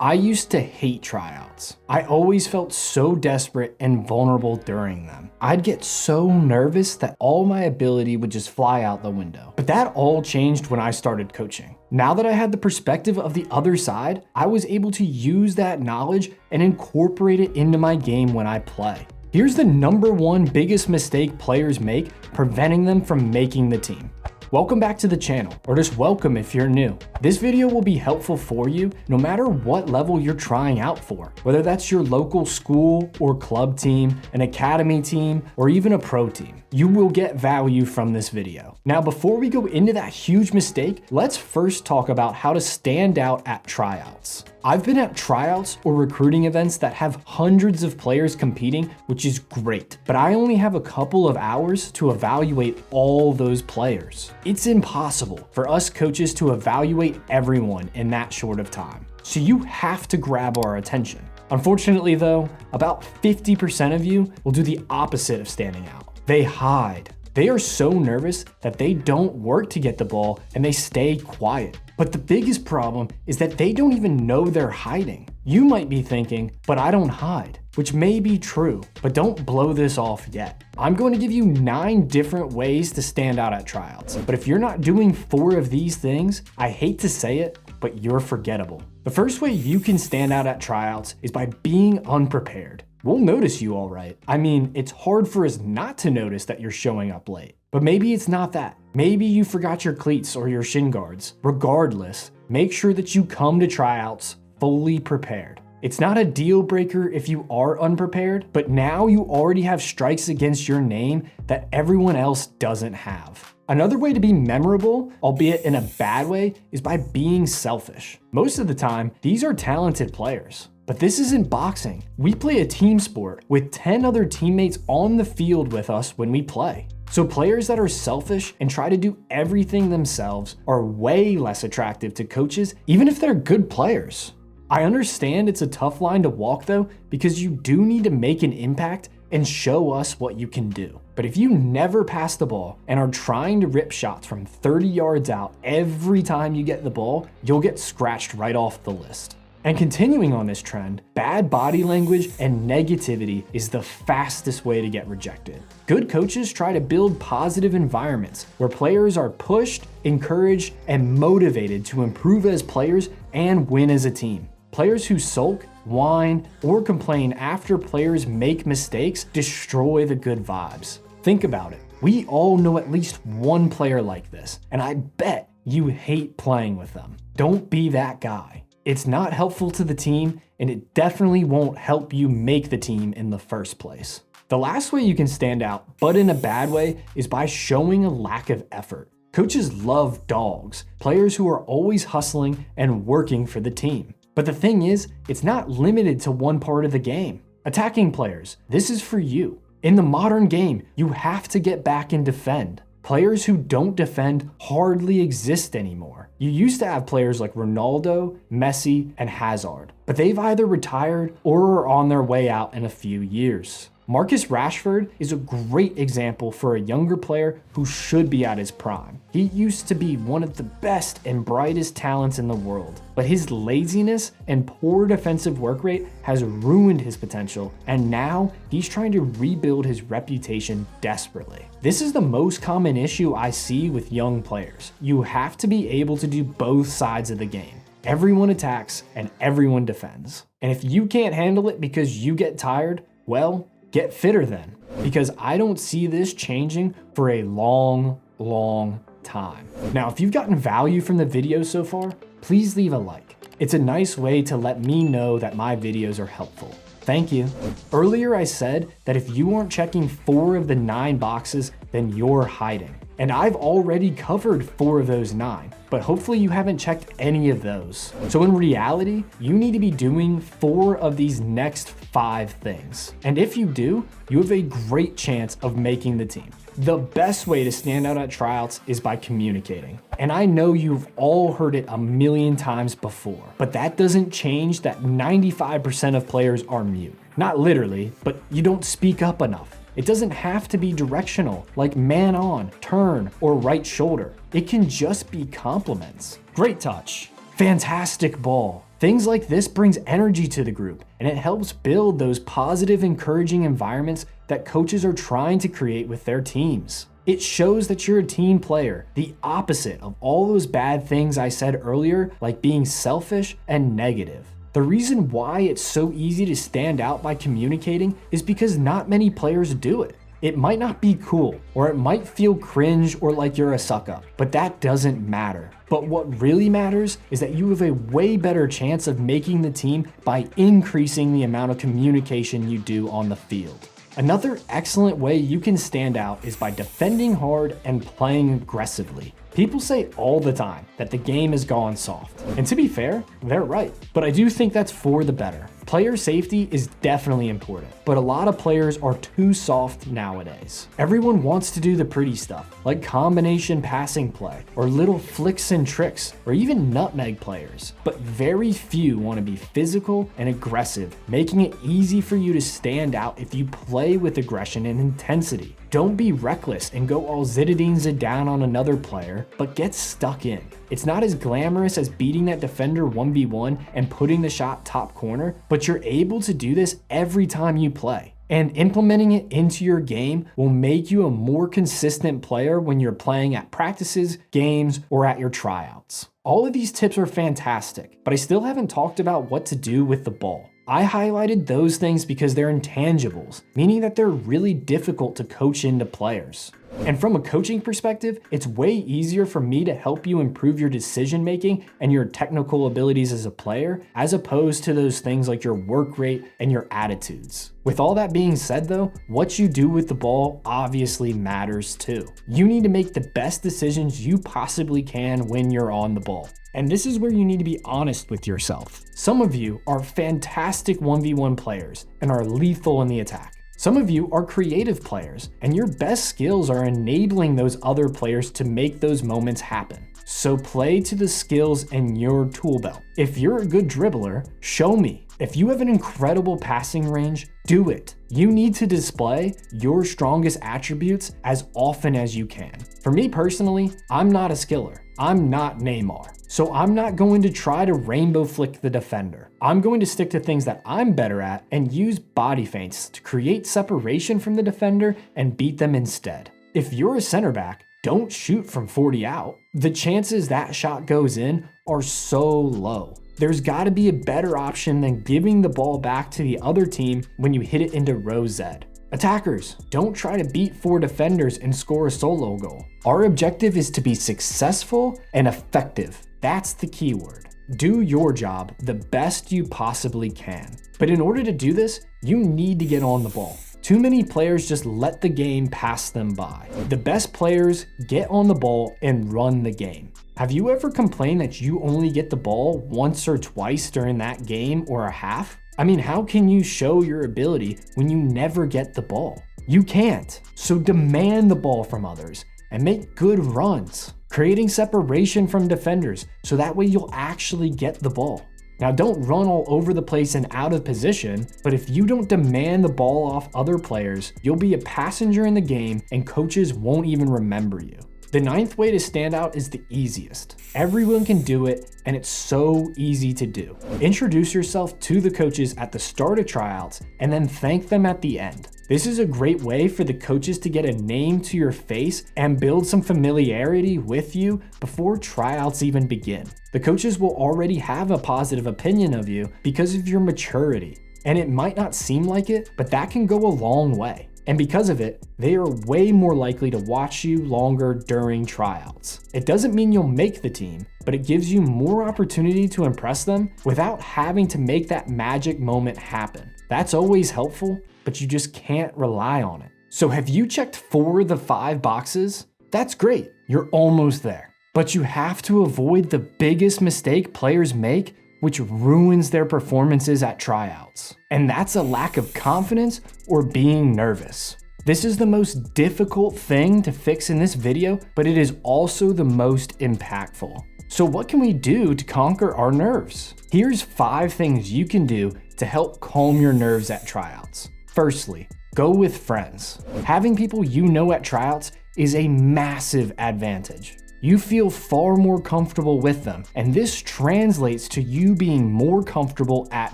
I used to hate tryouts. I always felt so desperate and vulnerable during them. I'd get so nervous that all my ability would just fly out the window. But that all changed when I started coaching. Now that I had the perspective of the other side, I was able to use that knowledge and incorporate it into my game when I play. Here's the #1 biggest mistake players make, preventing them from making the team. Welcome back to the channel, or just welcome if you're new. This video will be helpful for you no matter what level you're trying out for, whether that's your local school or club team, an academy team, or even a pro team. You will get value from this video. Now, before we go into that huge mistake, let's first talk about how to stand out at tryouts. I've been at tryouts or recruiting events that have hundreds of players competing, which is great, but I only have a couple of hours to evaluate all those players. It's impossible for us coaches to evaluate everyone in that short of time, so you have to grab our attention. Unfortunately though, about 50% of you will do the opposite of standing out. They hide. They are so nervous that they don't work to get the ball and they stay quiet. But the biggest problem is that they don't even know they're hiding. You might be thinking, but I don't hide, which may be true, but don't blow this off yet. I'm going to give you 9 different ways to stand out at tryouts. But if you're not doing 4 of these things, I hate to say it, but you're forgettable. The first way you can stand out at tryouts is by being unprepared. We'll notice you all right. I mean, it's hard for us not to notice that you're showing up late. But maybe it's not that. Maybe you forgot your cleats or your shin guards. Regardless, make sure that you come to tryouts fully prepared. It's not a deal breaker if you are unprepared, but now you already have strikes against your name that everyone else doesn't have. Another way to be memorable, albeit in a bad way, is by being selfish. Most of the time, these are talented players. But this isn't boxing. We play a team sport with 10 other teammates on the field with us when we play. So players that are selfish and try to do everything themselves are way less attractive to coaches, even if they're good players. I understand it's a tough line to walk though, because you do need to make an impact and show us what you can do. But if you never pass the ball and are trying to rip shots from 30 yards out every time you get the ball, you'll get scratched right off the list. And continuing on this trend, bad body language and negativity is the fastest way to get rejected. Good coaches try to build positive environments where players are pushed, encouraged, and motivated to improve as players and win as a team. Players who sulk, whine, or complain after players make mistakes destroy the good vibes. Think about it. We all know at least one player like this, and I bet you hate playing with them. Don't be that guy. It's not helpful to the team, and it definitely won't help you make the team in the first place. The last way you can stand out, but in a bad way, is by showing a lack of effort. Coaches love dogs, players who are always hustling and working for the team. But the thing is, it's not limited to one part of the game. Attacking players, this is for you. In the modern game, you have to get back and defend. Players who don't defend hardly exist anymore. You used to have players like Ronaldo, Messi, and Hazard, but they've either retired or are on their way out in a few years. Marcus Rashford is a great example for a younger player who should be at his prime. He used to be one of the best and brightest talents in the world, but his laziness and poor defensive work rate has ruined his potential, and now he's trying to rebuild his reputation desperately. This is the most common issue I see with young players. You have to be able to do both sides of the game. Everyone attacks and everyone defends. And if you can't handle it because you get tired, well, get fitter then, because I don't see this changing for a long time. Now, if you've gotten value from the video so far, please leave a like. It's a nice way to let me know that my videos are helpful. Thank you. Earlier I said that if you aren't checking 4 of the 9 boxes, then you're hiding. And I've already covered 4 of those 9, but hopefully you haven't checked any of those. So in reality, you need to be doing 4 of these next 5 things. And if you do, you have a great chance of making the team. The best way to stand out at tryouts is by communicating. And I know you've all heard it a million times before, but that doesn't change that 95% of players are mute. Not literally, but you don't speak up enough. It doesn't have to be directional, like man on, turn, or right shoulder. It can just be compliments. Great touch. Fantastic ball. Things like this brings energy to the group, and it helps build those positive, encouraging environments that coaches are trying to create with their teams. It shows that you're a team player, the opposite of all those bad things I said earlier, like being selfish and negative. The reason why it's so easy to stand out by communicating is because not many players do it. It might not be cool, or it might feel cringe or like you're a suck up, but that doesn't matter. But what really matters is that you have a way better chance of making the team by increasing the amount of communication you do on the field. Another excellent way you can stand out is by defending hard and playing aggressively. People say all the time that the game has gone soft. And to be fair, they're right. But I do think that's for the better. Player safety is definitely important, but a lot of players are too soft nowadays. Everyone wants to do the pretty stuff, like combination passing play, or little flicks and tricks, or even nutmeg players. But very few want to be physical and aggressive, making it easy for you to stand out if you play with aggression and intensity. Don't be reckless and go all Zidane down on another player, but get stuck in. It's not as glamorous as beating that defender 1v1 and putting the shot top corner, but you're able to do this every time you play. And implementing it into your game will make you a more consistent player when you're playing at practices, games, or at your tryouts. All of these tips are fantastic, but I still haven't talked about what to do with the ball. I highlighted those things because they're intangibles, meaning that they're really difficult to coach into players. And from a coaching perspective, it's way easier for me to help you improve your decision making and your technical abilities as a player, as opposed to those things like your work rate and your attitudes. With all that being said though, what you do with the ball obviously matters too. You need to make the best decisions you possibly can when you're on the ball. And this is where you need to be honest with yourself. Some of you are fantastic 1v1 players and are lethal in the attack. Some of you are creative players, and your best skills are enabling those other players to make those moments happen. So play to the skills in your tool belt. If you're a good dribbler, show me. If you have an incredible passing range, do it. You need to display your strongest attributes as often as you can. For me personally, I'm not a skiller. I'm not Neymar. So I'm not going to try to rainbow flick the defender. I'm going to stick to things that I'm better at and use body feints to create separation from the defender and beat them instead. If you're a center back, don't shoot from 40 out. The chances that shot goes in are so low. There's got to be a better option than giving the ball back to the other team when you hit it into row Z. Attackers, don't try to beat 4 defenders and score a solo goal. Our objective is to be successful and effective. That's the key word. Do your job the best you possibly can. But in order to do this, you need to get on the ball. Too many players just let the game pass them by. The best players get on the ball and run the game. Have you ever complained that you only get the ball once or twice during that game or a half? I mean, how can you show your ability when you never get the ball? You can't. So demand the ball from others and make good runs, creating separation from defenders so that way you'll actually get the ball. Now, don't run all over the place and out of position, but if you don't demand the ball off other players, you'll be a passenger in the game and coaches won't even remember you. The 9th way to stand out is the easiest. Everyone can do it, and it's so easy to do. Introduce yourself to the coaches at the start of tryouts and then thank them at the end. This is a great way for the coaches to get a name to your face and build some familiarity with you before tryouts even begin. The coaches will already have a positive opinion of you because of your maturity. And it might not seem like it, but that can go a long way. And because of it, they are way more likely to watch you longer during tryouts. It doesn't mean you'll make the team, but it gives you more opportunity to impress them without having to make that magic moment happen. That's always helpful, but you just can't rely on it. So have you checked 4 of the 5 boxes? That's great, you're almost there. But you have to avoid the biggest mistake players make, which ruins their performances at tryouts. And that's a lack of confidence or being nervous. This is the most difficult thing to fix in this video, but it is also the most impactful. So what can we do to conquer our nerves? Here's 5 things you can do to help calm your nerves at tryouts. Firstly, go with friends. Having people you know at tryouts is a massive advantage. you feel far more comfortable with them, and this translates to you being more comfortable at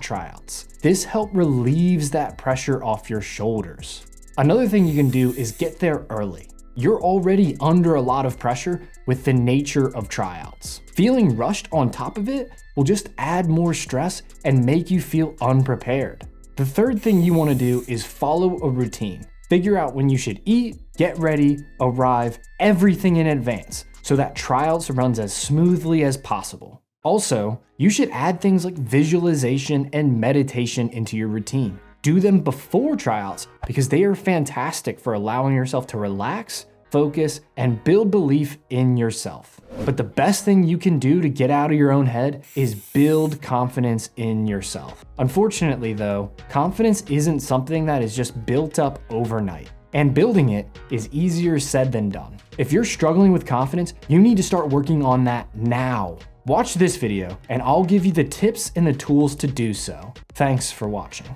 tryouts. This helps relieves that pressure off your shoulders. Another thing you can do is get there early. You're already under a lot of pressure with the nature of tryouts. Feeling rushed on top of it will just add more stress and make you feel unprepared. The third thing you want to do is follow a routine. Figure out when you should eat, get ready, arrive, everything in advance, so that tryouts runs as smoothly as possible. Also, you should add things like visualization and meditation into your routine. Do them before tryouts because they are fantastic for allowing yourself to relax, focus, and build belief in yourself. But the best thing you can do to get out of your own head is build confidence in yourself. Unfortunately though, confidence isn't something that is just built up overnight. And building it is easier said than done. If you're struggling with confidence, you need to start working on that now. Watch this video and I'll give you the tips and the tools to do so. Thanks for watching.